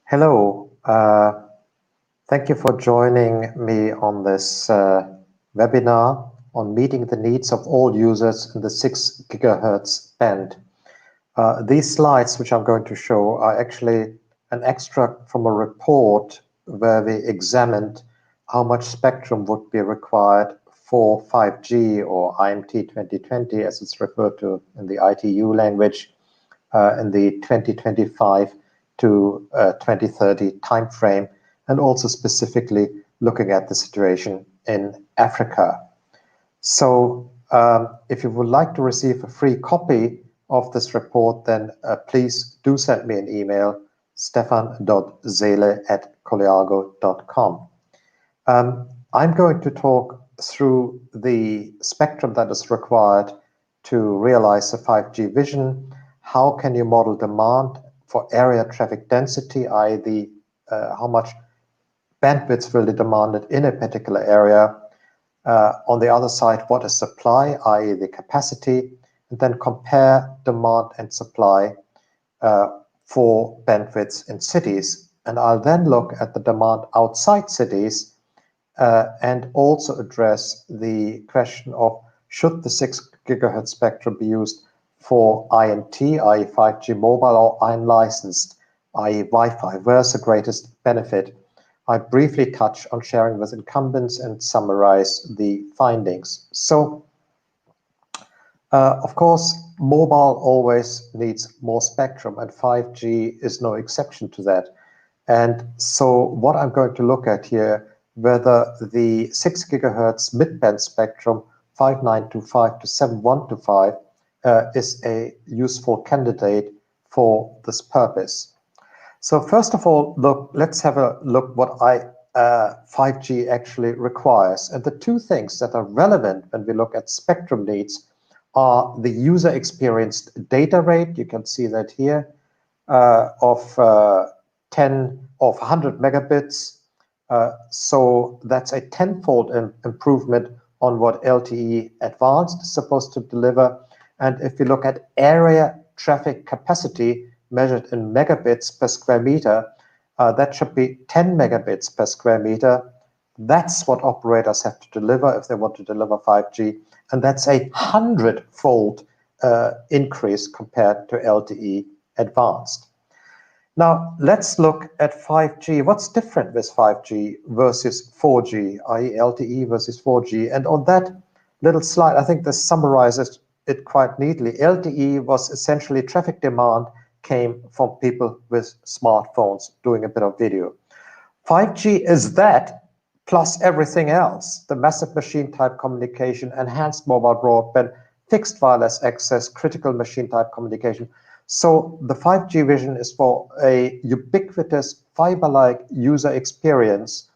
Hello, thank you for joining me on this webinar on meeting the needs of all users in the 6 gigahertz band. These slides, which I'm going to show, are actually an extract from a report where we examined how much spectrum would be required for 5G or IMT 2020, as it's referred to in the ITU language, in the 2025 to 2030 timeframe, and also specifically looking at the situation in Africa. So if you would like to receive a free copy of this report, then please do send me an email, stefan.seele@coleago.com. I'm going to talk through the spectrum that is required to realize the 5G vision. How can you model demand for area traffic density, i.e. how much bandwidth will be demanded in a particular area. On the other side, what is supply, i.e. the capacity, and then compare demand and supply for bandwidths in cities. And I'll then look at the demand outside cities and also address the question of should the 6 gigahertz spectrum be used for IMT, i.e. 5G mobile, or unlicensed, i.e. Wi-Fi. Where's the greatest benefit? I briefly touch on sharing with incumbents and summarize the findings. So, of course, mobile always needs more spectrum, and 5G is no exception to that. And so what I'm going to look at here, whether the 6 gigahertz mid-band spectrum 5925 to 7125 is a useful candidate for this purpose. So first of all, let's have a look what 5G actually requires. And the two things that are relevant when we look at spectrum needs are the user experienced data rate. You can see that here of 100 megabits. So that's a tenfold improvement on what LTE Advanced is supposed to deliver. And if we look at area traffic capacity measured in megabits per square meter, that should be 10 megabits per square meter. That's what operators have to deliver if they want to deliver 5G. And that's a 100-fold increase compared to LTE Advanced. Now, let's look at 5G. What's different with 5G versus 4G, i.e. LTE versus 4G? And on that little slide, I think this summarizes it quite neatly. LTE was essentially traffic demand came from people with smartphones doing a bit of video. 5G is that plus everything else: the massive machine type communication, enhanced mobile broadband, fixed wireless access, critical machine type communication. So the 5G vision is for a ubiquitous fiber-like user experience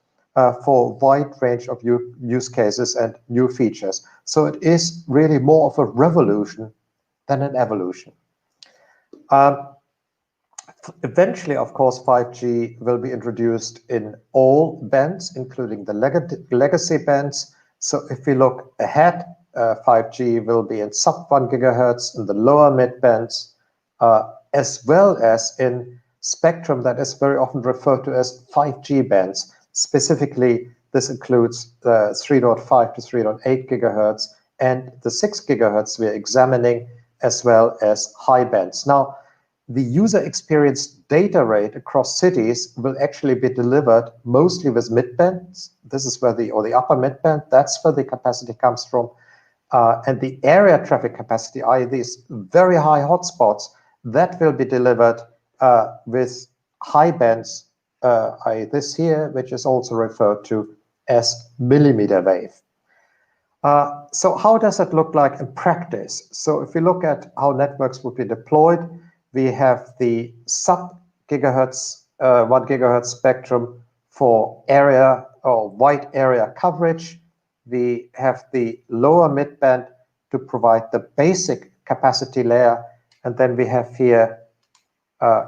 for a wide range of use cases and new features. So it is really more of a revolution than an evolution. Eventually, of course, 5G will be introduced in all bands, including the legacy bands. So if we look ahead, 5G will be in sub 1 gigahertz in the lower mid bands, as well as in spectrum that is very often referred to as 5G bands. Specifically, this includes the 3.5 to 3.8 gigahertz and the 6 gigahertz we're examining, as well as high bands. Now, the user experience data rate across cities will actually be delivered mostly with mid-bands. This is where the upper mid-band, that's where the capacity comes from. And the area traffic capacity, i.e. these very high hotspots, that will be delivered with high bands, i.e. this here, which is also referred to as millimeter wave. So how does it look like in practice? So if we look at how networks would be deployed, we have the sub gigahertz, 1 gigahertz spectrum for area or wide area coverage. We have the lower mid-band to provide the basic capacity layer. And then we have here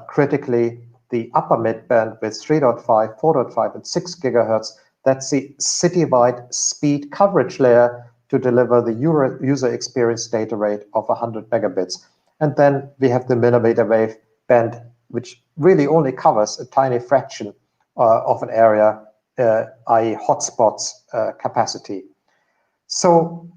critically the upper mid-band with 3.5, 4.5, and 6 gigahertz. That's the citywide speed coverage layer to deliver the user experience data rate of 100 megabits. And then we have the millimeter wave band which really only covers a tiny fraction of an area, i.e. hotspots capacity. So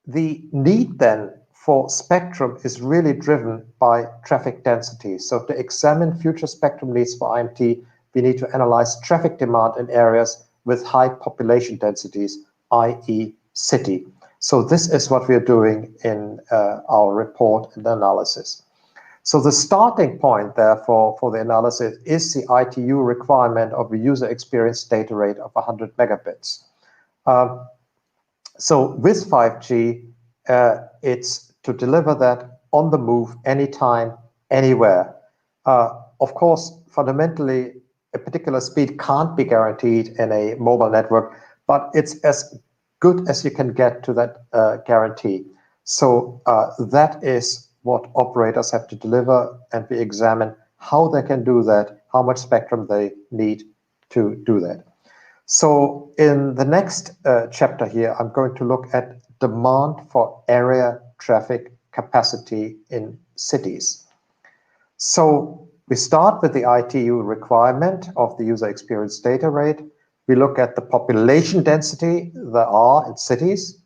the need then for spectrum is really driven by traffic density. So to examine future spectrum needs for IMT, we need to analyze traffic demand in areas with high population densities, i.e. city. So this is what we are doing in our report and analysis. So the starting point, therefore, for the analysis is the ITU requirement of a user experience data rate of 100 megabits. So with 5G, it's to deliver that on the move, anytime, anywhere. Of course, fundamentally, a particular speed can't be guaranteed in a mobile network, but it's as good as you can get to that guarantee. So that is what operators have to deliver, and we examine how they can do that, how much spectrum they need to do that. So in the next chapter here, I'm going to look at demand for area traffic capacity in cities. So we start with the ITU requirement of the user experience data rate. We look at the population density there are in cities.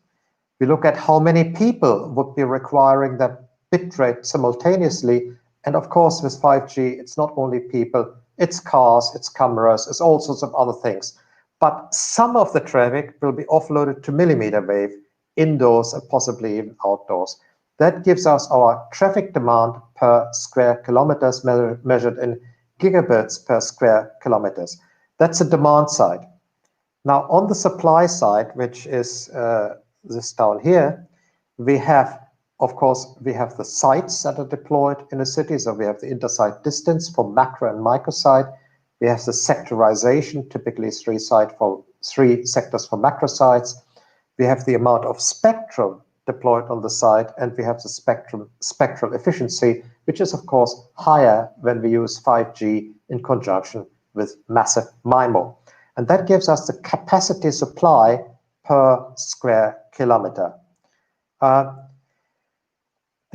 We look at how many people would be requiring that bit rate simultaneously. And of course, with 5G, it's not only people, it's cars, it's cameras, it's all sorts of other things. But some of the traffic will be offloaded to millimeter wave, indoors and possibly even outdoors. That gives us our traffic demand per square kilometers measured in gigabits per square kilometers. That's the demand side. Now, on the supply side, which is this down here, we have, of course, we have the sites that are deployed in a city. So we have the inter-site distance for macro and micro site. We have the sectorization, typically three sectors for macro sites. We have the amount of spectrum deployed on the site, and we have the spectral efficiency, which is, of course, higher when we use 5G in conjunction with massive MIMO. And that gives us the capacity supply per square kilometer. The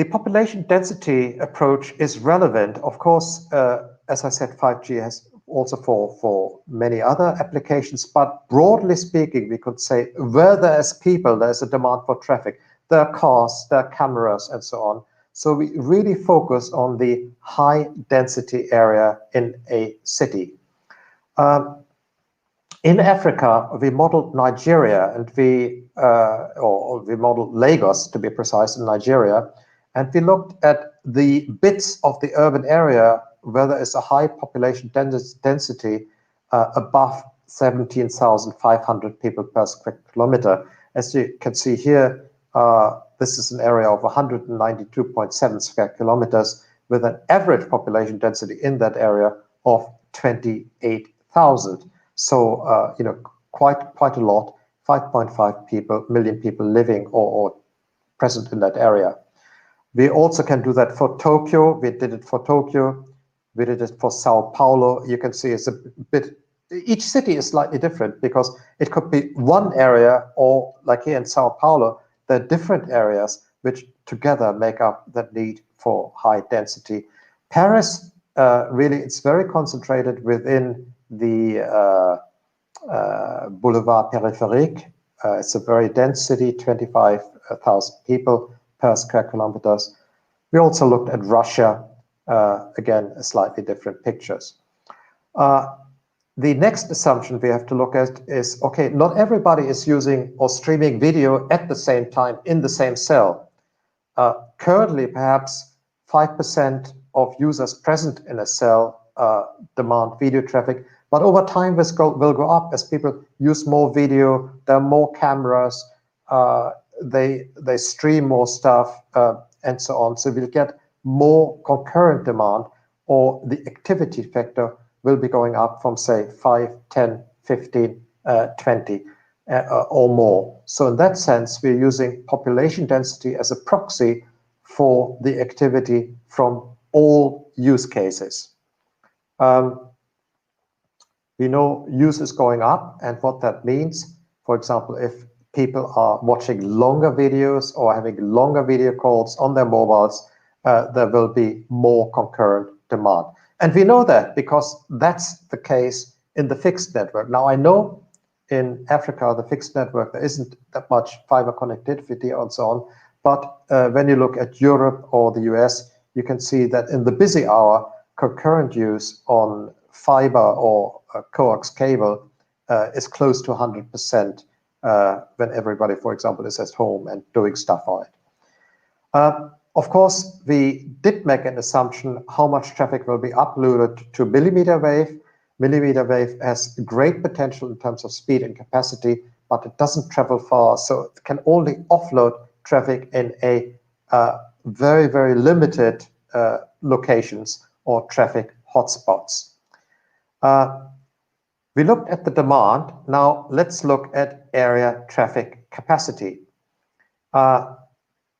population density approach is relevant. Of course, as I said, 5G has also for many other applications, but broadly speaking, we could say where there is people, there's a demand for traffic. There are cars, there are cameras, and so on. So we really focus on the high density area in a city. In Africa, we modeled Nigeria, and we modeled Lagos, to be precise, in Nigeria, and we looked at the bits of the urban area where there is a high population density above 17,500 people per square kilometer. As you can see here, this is an area of 192.7 square kilometers with an average population density in that area of 28,000. So, quite a lot, 5.5 million people living or present in that area. We also can do that for Tokyo. We did it for Tokyo. We did it for Sao Paulo. You can see it's a bit, each city is slightly different because it could be one area, or like here in Sao Paulo, there are different areas which together make up that need for high density. Paris, really, it's very concentrated within the Boulevard Périphérique. It's a very dense city, 25,000 people per square kilometers. We also looked at Russia, again, slightly different pictures. The next assumption we have to look at is, okay, not everybody is using or streaming video at the same time in the same cell. Currently, perhaps 5% of users present in a cell demand video traffic, but over time this will go up as people use more video, there are more cameras, they stream more stuff, and so on. So we'll get more concurrent demand, or the activity factor will be going up from, say, 5, 10, 15, 20 or more. So in that sense, we're using population density as a proxy for the activity from all use cases. We know use is going up, and what that means, for example, if people are watching longer videos or having longer video calls on their mobiles, there will be more concurrent demand. And we know that because that's the case in the fixed network. Now, I know in Africa, the fixed network, there isn't that much fiber connectivity and so on. But when you look at Europe or the US, you can see that in the busy hour, concurrent use on fiber or coax cable is close to 100% when everybody, for example, is at home and doing stuff on it. Of course, we did make an assumption how much traffic will be uploaded to millimeter wave. Millimeter wave has great potential in terms of speed and capacity, but it doesn't travel far, so it can only offload traffic in a very, very limited locations or traffic hotspots. We looked at the demand. Now let's look at area traffic capacity.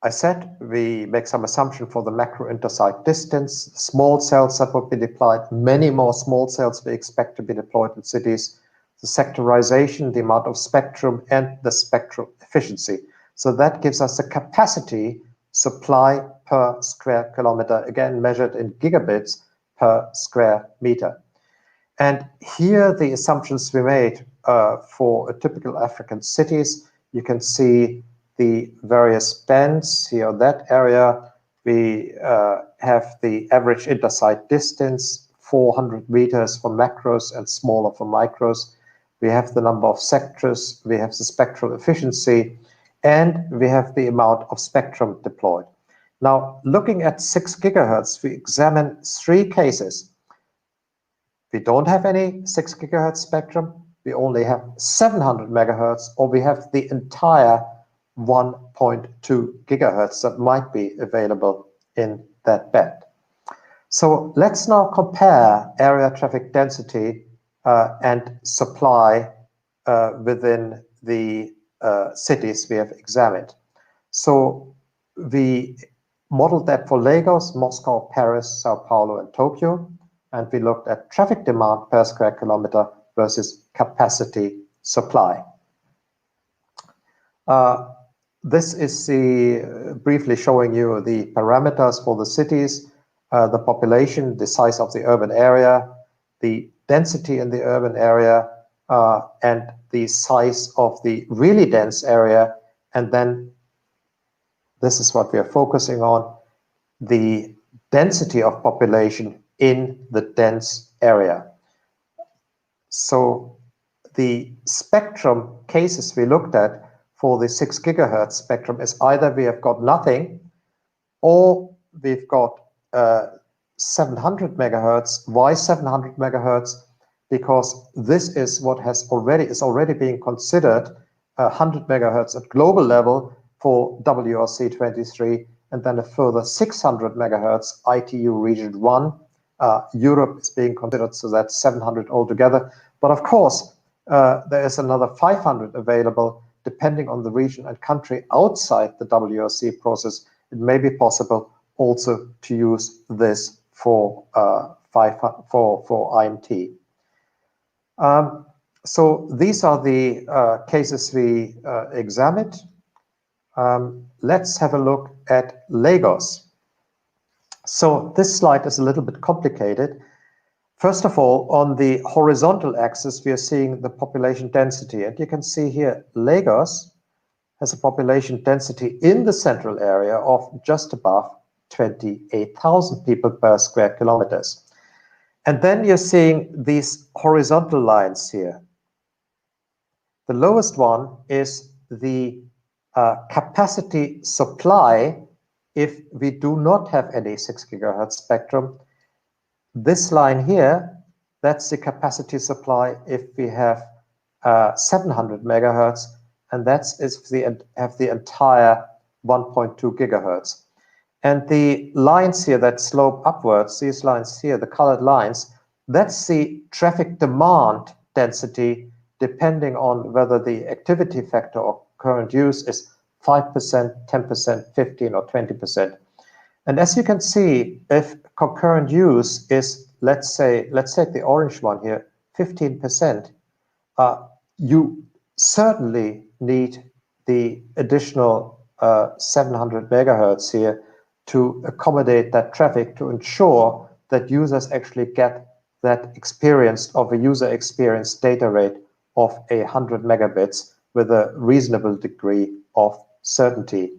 I said we make some assumption for the macro intersite distance, small cells that will be deployed, many more small cells we expect to be deployed in cities, the sectorization, the amount of spectrum, and the spectral efficiency. So that gives us the capacity supply per square kilometer, again measured in gigabits per square meter. And here the assumptions we made for a typical African cities, you can see the various bands here. That area, we have the average intersite distance, 400 meters for macros and smaller for micros. We have the number of sectors, we have the spectral efficiency, and we have the amount of spectrum deployed. Now, looking at 6 gigahertz, we examine 3 cases. We don't have any 6 gigahertz spectrum, we only have 700 megahertz, or we have the entire 1.2 gigahertz that might be available in that band. So let's now compare area traffic density and supply within the cities we have examined. So we modeled that for Lagos, Moscow, Paris, Sao Paulo, and Tokyo, and we looked at traffic demand per square kilometer versus capacity supply. This is briefly showing you the parameters for the cities, the population, the size of the urban area, the density in the urban area, and the size of the really dense area. And then this is what we are focusing on, the density of population in the dense area. So the spectrum cases we looked at for the 6 gigahertz spectrum is either we have got nothing or we've got 700 megahertz. Why 700 megahertz? Because this is what is already being considered 100 megahertz at global level for WRC 23, and then a further 600 megahertz ITU region 1. Europe is being considered, so that's 700 altogether. But of course, there is another 500 available depending on the region and country outside the WRC process. It may be possible also to use this for IMT. So these are the cases we examined. Let's have a look at Lagos. So this slide is a little bit complicated. First of all, on the horizontal axis, we are seeing the population density. And you can see here, Lagos has a population density in the central area of just above 28,000 people per square kilometers. And then you're seeing these horizontal lines here. The lowest one is the capacity supply if we do not have any 6 gigahertz spectrum. This line here, that's the capacity supply if we have 700 megahertz, and that's if we have the entire 1.2 gigahertz. And the lines here that slope upwards, these lines here, the colored lines, that's the traffic demand density depending on whether the activity factor or current use is 5%, 10%, 15, or 20%. And as you can see, if concurrent use is, let's take the orange one here, 15%, you certainly need the additional 700 megahertz here to accommodate that traffic to ensure that users actually get that experience of a user experience data rate of 100 megabits with a reasonable degree of certainty.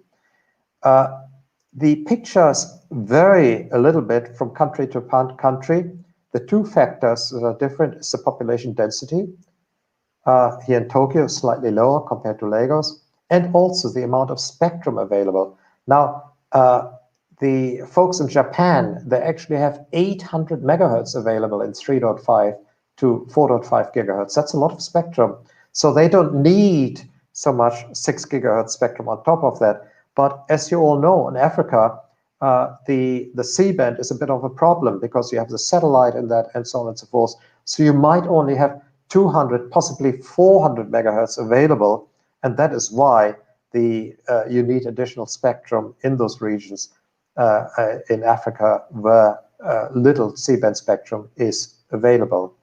The pictures vary a little bit from country to country. The two factors that are different is the population density. Here in Tokyo, slightly lower compared to Lagos, and also the amount of spectrum available. Now, the folks in Japan, they actually have 800 megahertz available in 3.5 to 4.5 gigahertz. That's a lot of spectrum. So they don't need so much 6 gigahertz spectrum on top of that. But as you all know, in Africa, the C-band is a bit of a problem because you have the satellite in that and so on and so forth. So you might only have 200, possibly 400 megahertz available. And that is why you need additional spectrum in those regions in Africa where little C-band spectrum is available.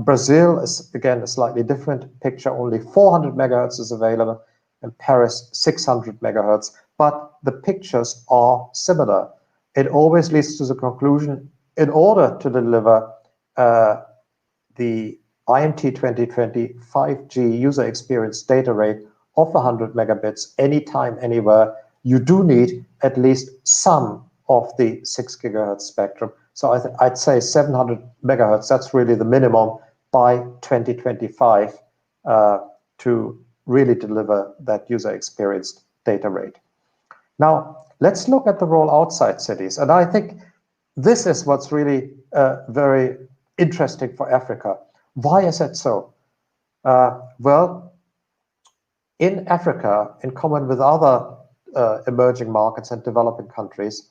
Brazil is, again, a slightly different picture. Only 400 megahertz is available. In Paris, 600 megahertz. But the pictures are similar. It always leads to the conclusion, in order to deliver the IMT 2020 5G user experience data rate of 100 megabits anytime, anywhere, you do need at least some of the 6 gigahertz spectrum. So I'd say 700 megahertz, that's really the minimum by 2025 to really deliver that user experience data rate. Now, let's look at the role outside cities. And I think this is what's really very interesting for Africa. Why is that so? Well, in Africa, in common with other emerging markets and developing countries,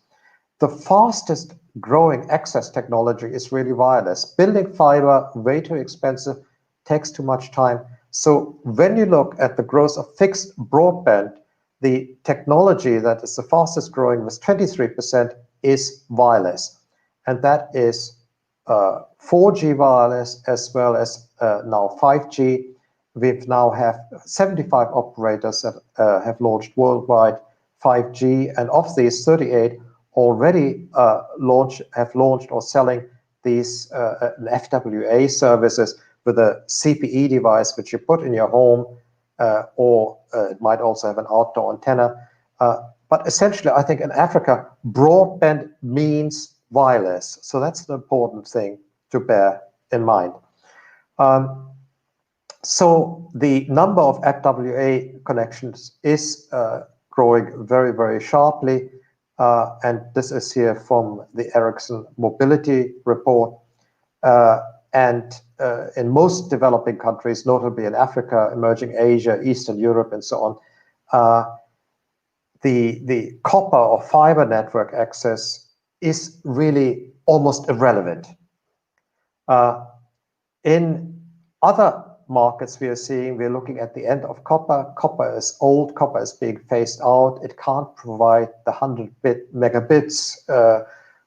the fastest growing access technology is really wireless. Building fiber, way too expensive, takes too much time. So when you look at the growth of fixed broadband, the technology that is the fastest growing with 23% is wireless. And that is 4G wireless as well as now 5G. We now have 75 operators that have launched worldwide 5G, and of these 38 already have launched or selling these FWA services with a CPE device which you put in your home, or it might also have an outdoor antenna. But essentially, I think in Africa, broadband means wireless. So that's an important thing to bear in mind. So the number of FWA connections is growing very, very sharply. And this is here from the Ericsson Mobility Report. And in most developing countries, notably in Africa, emerging Asia, Eastern Europe, and so on, the copper or fiber network access is really almost irrelevant. In other markets we're looking at the end of copper. Copper is old, copper is being phased out. It can't provide the 100 megabits.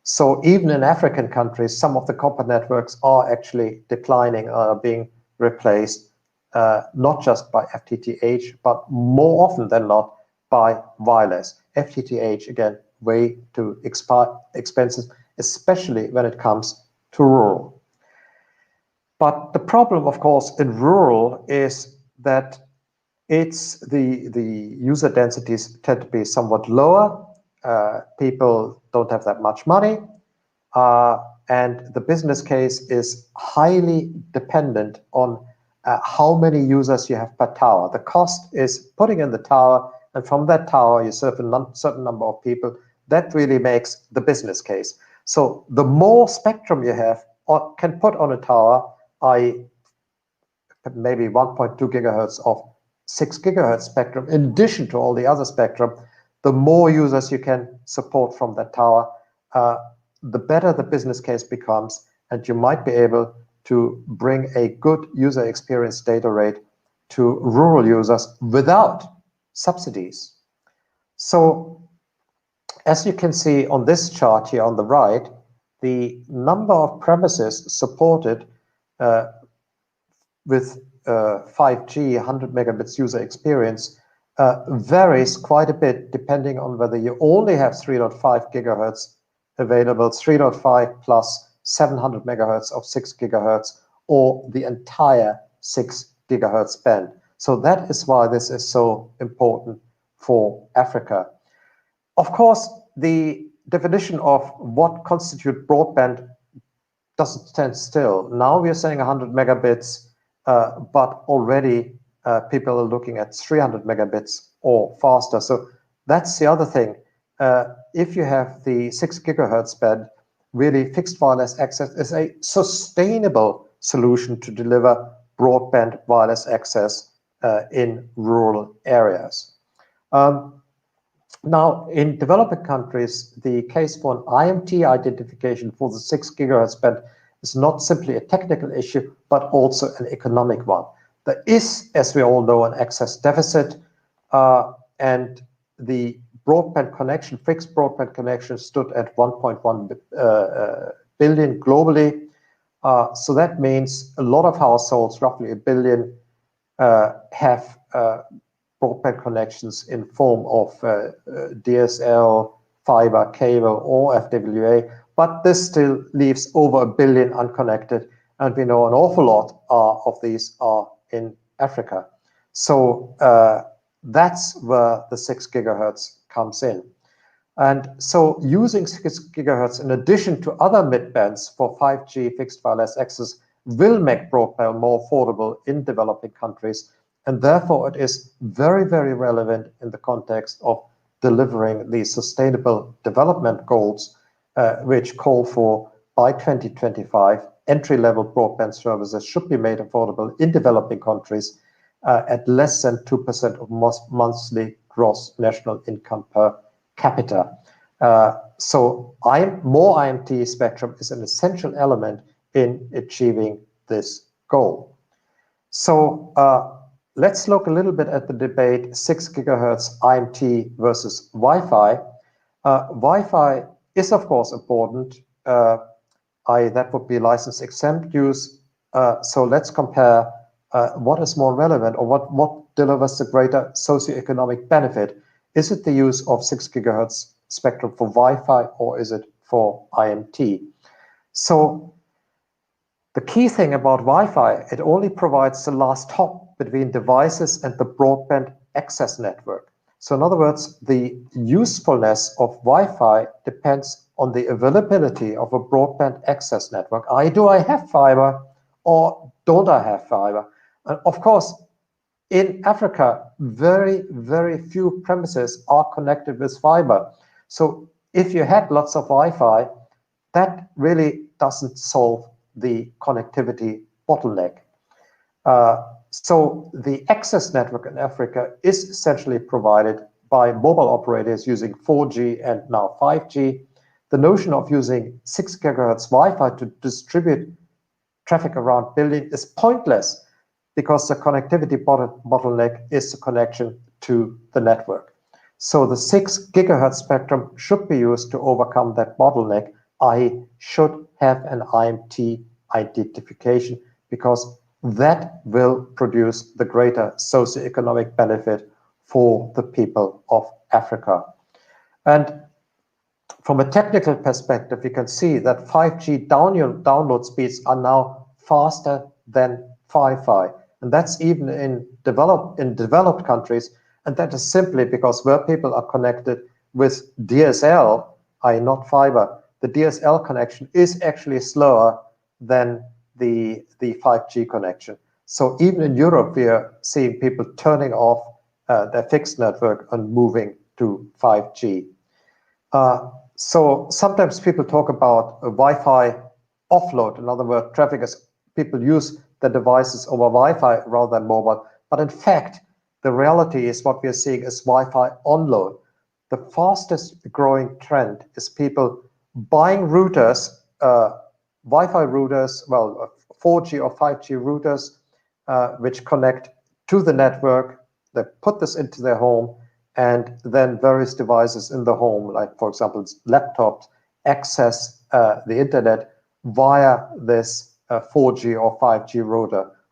So even in African countries, some of the copper networks are actually declining, are being replaced, not just by FTTH, but more often than not by wireless. FTTH, again, way too expensive, especially when it comes to rural. But the problem, of course, in rural is that the user densities tend to be somewhat lower. People don't have that much money, and the business case is highly dependent on how many users you have per tower. The cost is putting in the tower, and from that tower you serve a certain number of people. That really makes the business case. So the more spectrum you have or can put on a tower, maybe 1.2 gigahertz of 6 gigahertz spectrum, in addition to all the other spectrum, the more users you can support from that tower, the better the business case becomes, and you might be able to bring a good user experience data rate to rural users without subsidies. So as you can see on this chart here on the right, the number of premises supported with 5G 100 megabits user experience varies quite a bit depending on whether you only have 3.5 gigahertz available 3.5 plus 700 megahertz of 6 gigahertz, or the entire 6 gigahertz band. So that is why this is so important for Africa. Of course, the definition of what constitutes broadband doesn't stand still. Now we are saying 100 megabits, but already people are looking at 300 megabits or faster. So that's the other thing. If you have the 6 gigahertz band, really fixed wireless access is a sustainable solution to deliver broadband wireless access in rural areas. Now, in developing countries, the case for an IMT identification for the 6 gigahertz band is not simply a technical issue, but also an economic one. There is, as we all know, an access deficit, and the broadband connection, fixed broadband connection, stood at 1.1 billion globally. So that means a lot of households, roughly a billion, have broadband connections in form of DSL, fiber, cable, or FWA, but this still leaves over a billion unconnected, and we know an awful lot of these are in Africa. So that's where the 6 gigahertz comes in. And so using 6 gigahertz in addition to other mid-bands for 5G fixed wireless access will make broadband more affordable in developing countries, and therefore it is very, very relevant in the context of delivering the sustainable development goals, which call for, by 2025, entry-level broadband services should be made affordable in developing countries at less than 2% of monthly gross national income per capita. So more IMT spectrum is an essential element in achieving this goal. So let's look a little bit at the debate 6 gigahertz IMT versus Wi-Fi. Wi-Fi is, of course, important. That would be license exempt use. So let's compare what is more relevant, or what delivers the greater socioeconomic benefit. Is it the use of 6 gigahertz spectrum for Wi-Fi, or is it for IMT? So the key thing about Wi-Fi, it only provides the last hop between devices and the broadband access network. So in other words, the usefulness of Wi-Fi depends on the availability of a broadband access network. Do I have fiber, or don't I have fiber? And of course, in Africa, very, very few premises are connected with fiber. So if you had lots of Wi-Fi, that really doesn't solve the connectivity bottleneck. So the access network in Africa is essentially provided by mobile operators using 4G and now 5G. The notion of using 6 gigahertz Wi-Fi to distribute traffic around building is pointless, because the connectivity bottleneck is the connection to the network. So the 6 gigahertz spectrum should be used to overcome that bottleneck. I should have an IMT identification, because that will produce the greater socioeconomic benefit for the people of Africa. And from a technical perspective, you can see that 5G download speeds are now faster than Wi-Fi. And that's even in developed countries. And that is simply because where people are connected with DSL, not fiber, the DSL connection is actually slower than the 5G connection. So even in Europe, we are seeing people turning off their fixed network and moving to 5G. So sometimes people talk about a Wi-Fi offload. In other words, traffic is people use the devices over Wi-Fi rather than mobile. But in fact, the reality is what we are seeing is Wi-Fi onload. The fastest growing trend is people buying routers, Wi-Fi routers, 4G or 5G routers, which connect to the network. They put this into their home, and then various devices in the home, like, for example, laptops, access the internet via this 4G or 5G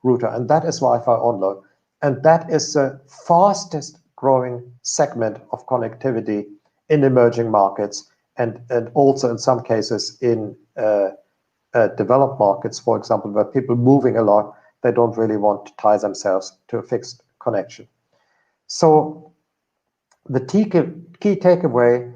router, and that is Wi-Fi onload. And that is the fastest growing segment of connectivity in emerging markets. and also in some cases in developed markets, for example, where people moving a lot, they don't really want to tie themselves to a fixed connection. So the key takeaway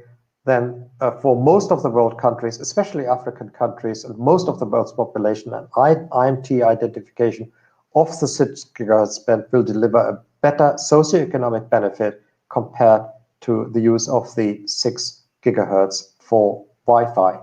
then for most of the world countries, especially African countries and most of the world's population, and IMT identification of the 6 GHz band will deliver a better socioeconomic benefit compared to the use of the 6 GHz for Wi-Fi.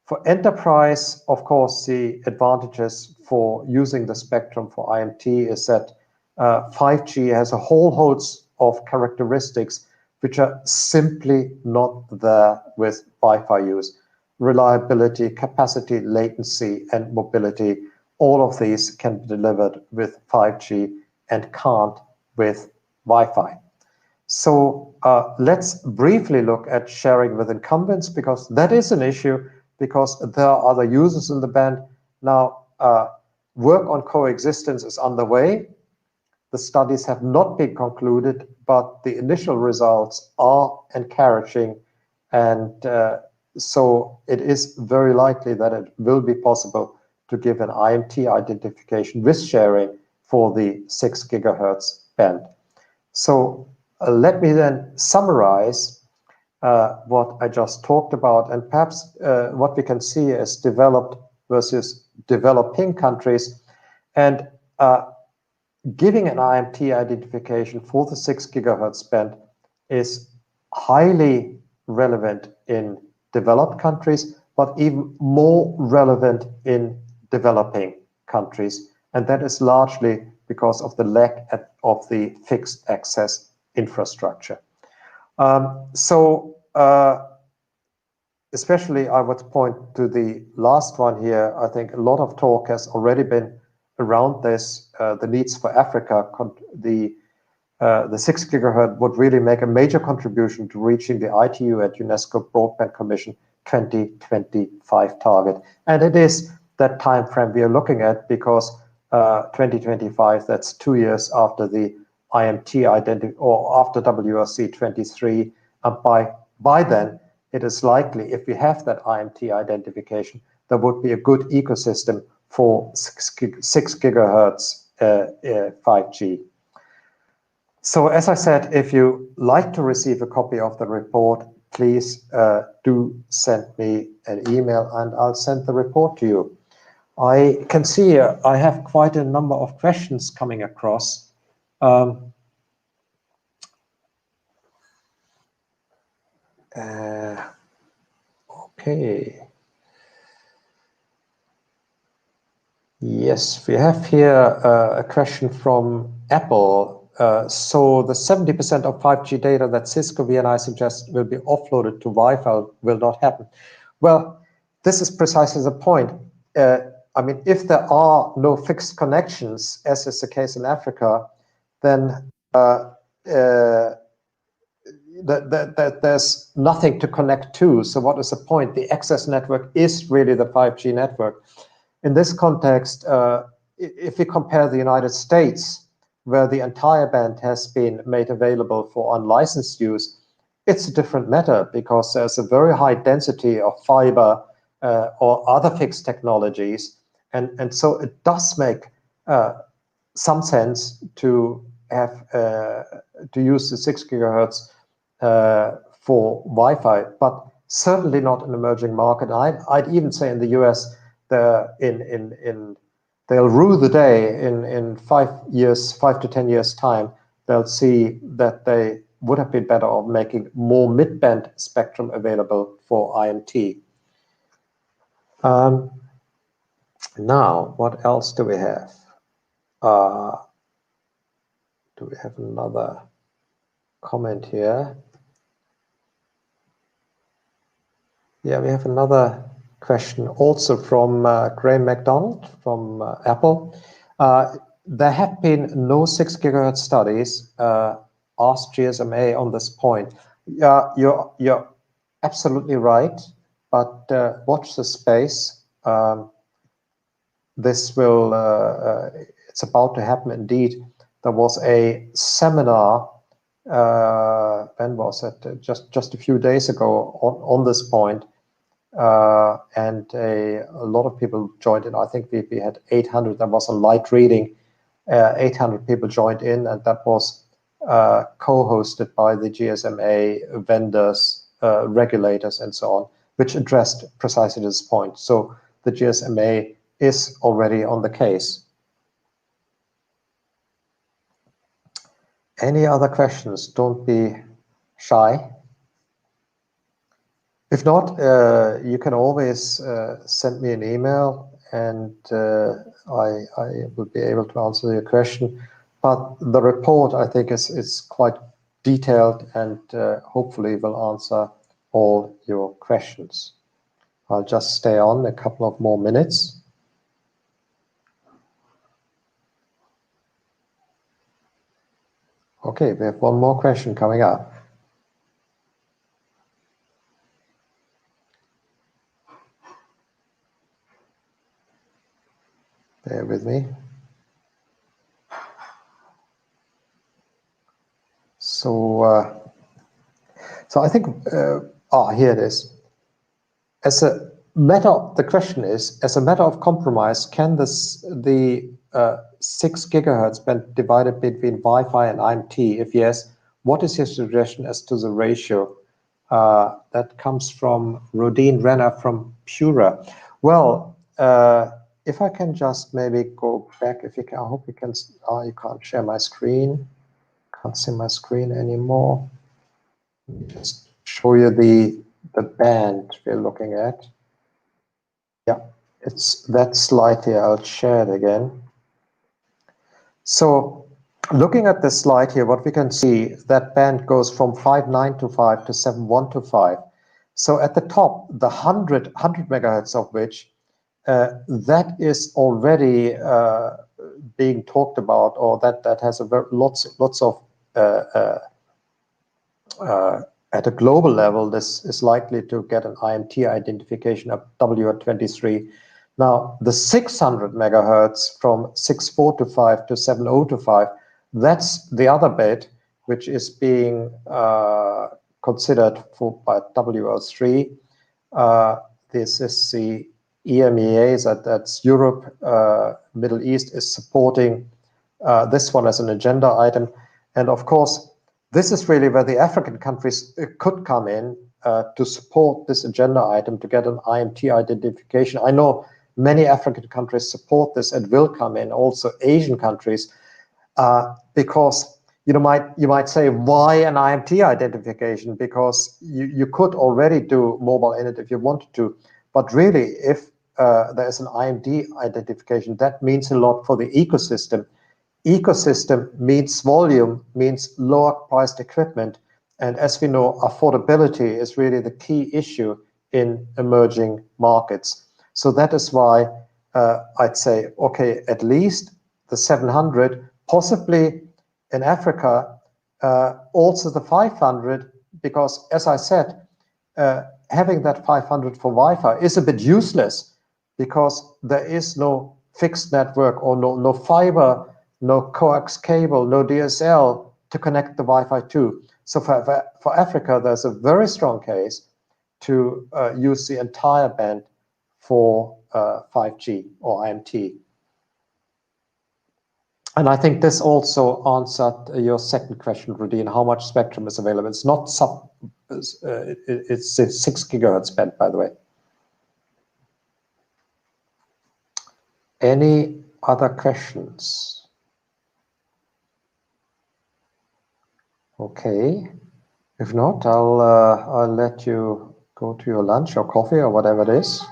For enterprise, of course, the advantages for using the spectrum for IMT is that 5G has a whole host of characteristics which are simply not there with Wi-Fi use. Reliability, capacity, latency, and mobility, all of these can be delivered with 5G and can't with Wi-Fi. So let's briefly look at sharing with incumbents, because that is an issue, because there are other users in the band. Now, work on coexistence is underway. The studies have not been concluded, but the initial results are encouraging, and so it is very likely that it will be possible to give an IMT identification with sharing for the 6 GHz band. So let me then summarize what I just talked about, and perhaps what we can see as developed versus developing countries. And giving an IMT identification for the 6 GHz band is highly relevant in developed countries, but even more relevant in developing countries. And that is largely because of the lack of the fixed access infrastructure. Especially I would point to the last one here. I think a lot of talk has already been around this, the needs for Africa. The 6 GHz would really make a major contribution to reaching the ITU at UNESCO Broadband Commission 2025 target. And it is that time frame we are looking at, because 2025, that's 2 years after the IMT identity, or after WRC 23. By then, it is likely, if we have that IMT identification, there would be a good ecosystem for 6 GHz 5G. So as I said, if you like to receive a copy of the report, please do send me an email and I'll send the report to you. I can see I have quite a number of questions coming across. Okay. Yes, we have here a question from Apple. So the 70% of 5G data that Cisco VNI suggests will be offloaded to Wi-Fi will not happen. Well, this is precisely the point. I mean, if there are no fixed connections, as is the case in Africa, then there's nothing to connect to. So what is the point? The access network is really the 5G network. In this context, if we compare the United States, where the entire band has been made available for unlicensed use, it's a different matter, because there's a very high density of fiber or other fixed technologies. And so it does make some sense to have to use the 6 GHz for Wi-Fi, but certainly not an emerging market. I'd even say in the US, they'll rue the day in 5 to 10 years time. They'll see that they would have been better off making more mid-band spectrum available for IMT. Now, what else do we have? Do we have another comment here? Yeah, we have another question also from Graham McDonald from Apple. There have been no 6 GHz studies. Ask GSMA on this point. You're absolutely right, but watch the space. This will, it's about to happen indeed. There was a seminar when was it? Just a few days ago on this point, and a lot of people joined in. I think we had 800. There was a light reading. 800 people joined in, and that was co-hosted by the GSMA vendors, regulators, and so on, which addressed precisely this point. So the GSMA is already on the case. Any other questions? Don't be shy. If not, you can always send me an email, and I will be able to answer your question. But the report, I think, is quite detailed and hopefully will answer all your questions. I'll just stay on a couple of more minutes. Okay, we have one more question coming up. Bear with me. So I think, here it is. The question is, as a matter of compromise, can the 6 gigahertz band divided between Wi-Fi and IMT? If yes, what is your suggestion as to the ratio? That comes from Rodine Renner from Pura. Well, if I can just maybe go back, if you can, I hope you can. You can't share my screen. Can't see my screen anymore. Let me just show you the band we're looking at. Yeah, it's that slide here. I'll share it again. So looking at this slide here, what we can see, that band goes from 5925 to 7125. So at the top, the 100 megahertz of which that is already being talked about, or that has lots of at a global level, this is likely to get an IMT identification of WR23. Now, the 600 megahertz from 6425 to 7025, that's the other bit which is being considered by WR3. This is the EMEA, that's Europe, Middle East, is supporting this one as an agenda item. And of course, this is really where the African countries could come in to support this agenda item to get an IMT identification. I know many African countries support this and will come in, also Asian countries, because you might say, why an IMT identification? Because you could already do mobile internet if you wanted to, but really, if there is an IMT identification, that means a lot for the ecosystem. Ecosystem means volume, means lower priced equipment. And as we know, affordability is really the key issue in emerging markets. So that is why I'd say, okay, at least the 700, possibly in Africa, also the 500, because as I said, having that 500 for Wi-Fi is a bit useless because there is no fixed network or no fiber, no coax cable, no DSL to connect the Wi-Fi to. So for Africa, there's a very strong case to use the entire band for 5G or IMT. And I think this also answered your second question, Rudine, how much spectrum is available. It's not it's a 6 gigahertz band, by the way. Any other questions? Okay, if not, I'll let you go to your lunch or coffee or whatever it is.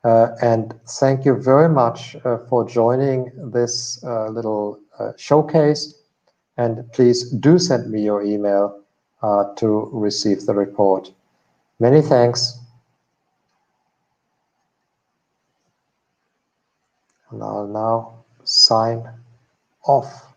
And thank you very much for joining this little showcase. And please do send me your email to receive the report. Many thanks. And I'll now sign off.